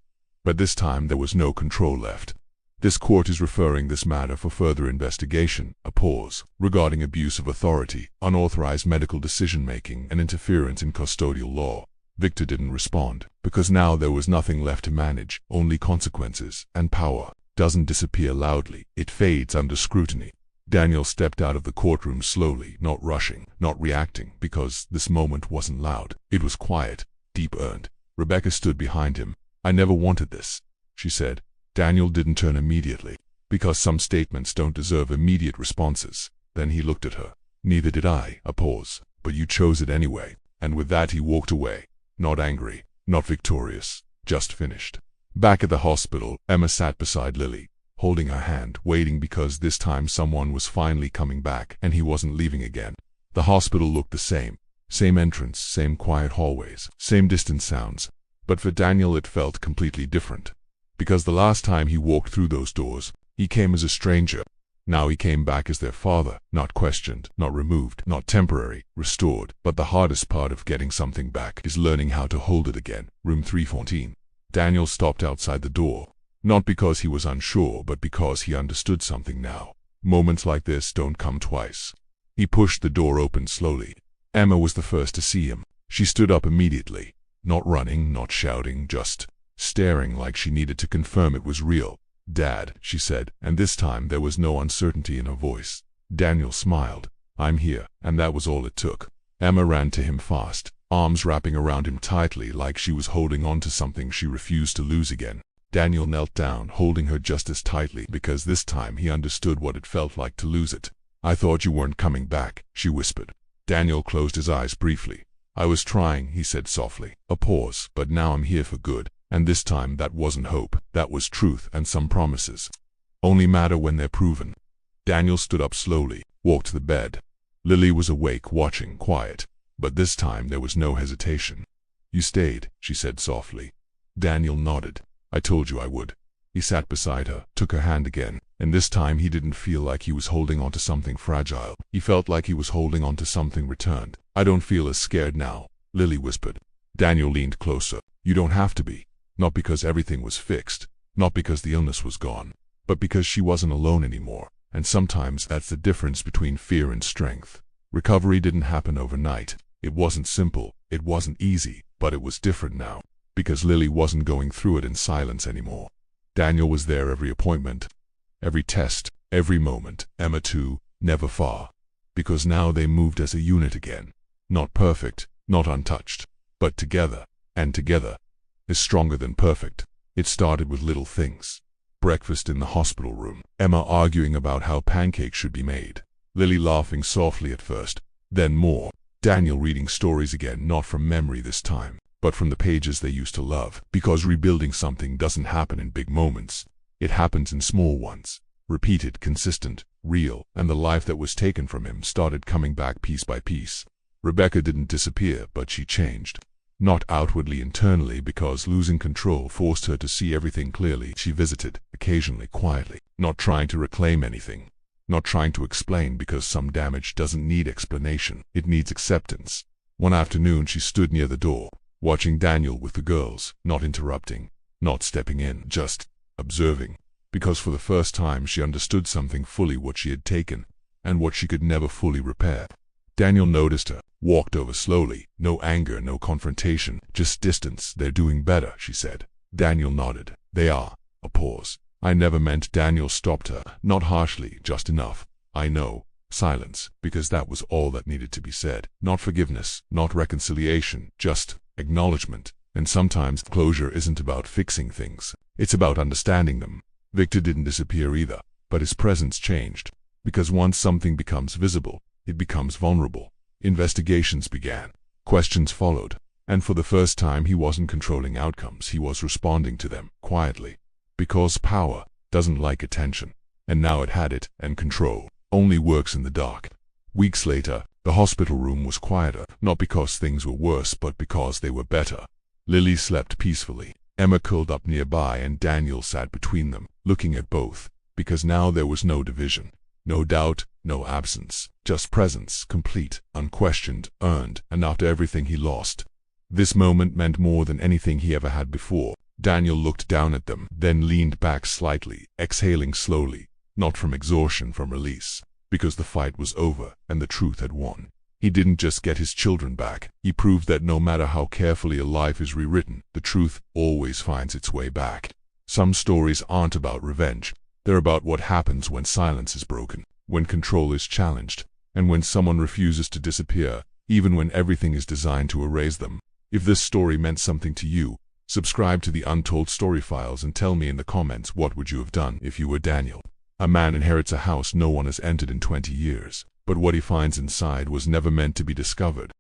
But this time there was no control left. This court is referring this matter for further investigation. A pause. Regarding abuse of authority, unauthorized medical decision-making, and interference in custodial law. Victor didn't respond, because now there was nothing left to manage, only consequences, and power doesn't disappear loudly, it fades under scrutiny. Daniel stepped out of the courtroom slowly, not rushing, not reacting, because this moment wasn't loud. It was quiet, deep-earned. Rebecca stood behind him. I never wanted this, she said. Daniel didn't turn immediately. Because some statements don't deserve immediate responses. Then he looked at her. Neither did I. A pause. But you chose it anyway. And with that he walked away. Not angry, not victorious, just finished. Back at the hospital, Emma sat beside Lily, holding her hand, waiting because this time someone was finally coming back and he wasn't leaving again. The hospital looked the same. Same entrance, same quiet hallways, same distant sounds. But for Daniel it felt completely different. Because the last time he walked through those doors, he came as a stranger. Now he came back as their father, not questioned, not removed, not temporary, restored. But the hardest part of getting something back is learning how to hold it again. Room 314. Daniel stopped outside the door. Not because he was unsure, but because he understood something now. Moments like this don't come twice. He pushed the door open slowly. Emma was the first to see him. She stood up immediately. Not running, not shouting, just staring like she needed to confirm it was real. "Dad," she said, and this time there was no uncertainty in her voice. Daniel smiled. "I'm here," and that was all it took. Emma ran to him fast, arms wrapping around him tightly like she was holding on to something she refused to lose again. Daniel knelt down, holding her just as tightly because this time he understood what it felt like to lose it. "I thought you weren't coming back," she whispered. Daniel closed his eyes briefly. "I was trying," he said softly. A pause, "but now I'm here for good." And this time that wasn't hope, that was truth, and some promises only matter when they're proven. Daniel stood up slowly, walked to the bed. Lily was awake, watching, quiet. But this time there was no hesitation. "You stayed," she said softly. Daniel nodded. "I told you I would." He sat beside her, took her hand again, and this time he didn't feel like he was holding on to something fragile. He felt like he was holding on to something returned. "I don't feel as scared now," Lily whispered. Daniel leaned closer. "You don't have to be. Not because everything was fixed, not because the illness was gone, but because she wasn't alone anymore. And sometimes that's the difference between fear and strength. Recovery didn't happen overnight. It wasn't simple, it wasn't easy, but it was different now. Because Lily wasn't going through it in silence anymore. Daniel was there every appointment, every test, every moment. Emma too, never far. Because now they moved as a unit again. Not perfect, not untouched, but together, and together is stronger than perfect. It started with little things. Breakfast in the hospital room. Emma arguing about how pancakes should be made. Lily laughing softly at first, then more. Daniel reading stories again, not from memory this time, but from the pages they used to love. Because rebuilding something doesn't happen in big moments. It happens in small ones. Repeated, consistent, real, and the life that was taken from him started coming back piece by piece. Rebecca didn't disappear, but she changed. Not outwardly, internally, because losing control forced her to see everything clearly. She visited, occasionally quietly, not trying to reclaim anything, not trying to explain, because some damage doesn't need explanation, it needs acceptance. One afternoon she stood near the door, watching Daniel with the girls, not interrupting, not stepping in, just observing, because for the first time she understood something fully, what she had taken, and what she could never fully repair. Daniel noticed her, walked over slowly, no anger, no confrontation, just distance. "They're doing better," she said. Daniel nodded. "They are." A pause. "I never meant." Daniel stopped her, not harshly, just enough. "I know." Silence, because that was all that needed to be said. Not forgiveness, not reconciliation, just acknowledgement. And sometimes closure isn't about fixing things, it's about understanding them. Victor didn't disappear either, but his presence changed. Because once something becomes visible, it becomes vulnerable. Investigations began. Questions followed. And for the first time he wasn't controlling outcomes, he was responding to them, quietly. Because power doesn't like attention. And now it had it, and control only works in the dark. Weeks later, the hospital room was quieter, not because things were worse, but because they were better. Lily slept peacefully. Emma curled up nearby, and Daniel sat between them, looking at both. Because now there was no division. No doubt, no absence, just presence, complete, unquestioned, earned, and after everything he lost. This moment meant more than anything he ever had before. Daniel looked down at them, then leaned back slightly, exhaling slowly, not from exhaustion, from release, because the fight was over and the truth had won. He didn't just get his children back, he proved that no matter how carefully a life is rewritten, the truth always finds its way back. Some stories aren't about revenge. They're about what happens when silence is broken, when control is challenged, and when someone refuses to disappear, even when everything is designed to erase them. If this story meant something to you, subscribe to the Untold Story Files and tell me in the comments what would you have done if you were Daniel. A man inherits a house no one has entered in 20 years, but what he finds inside was never meant to be discovered.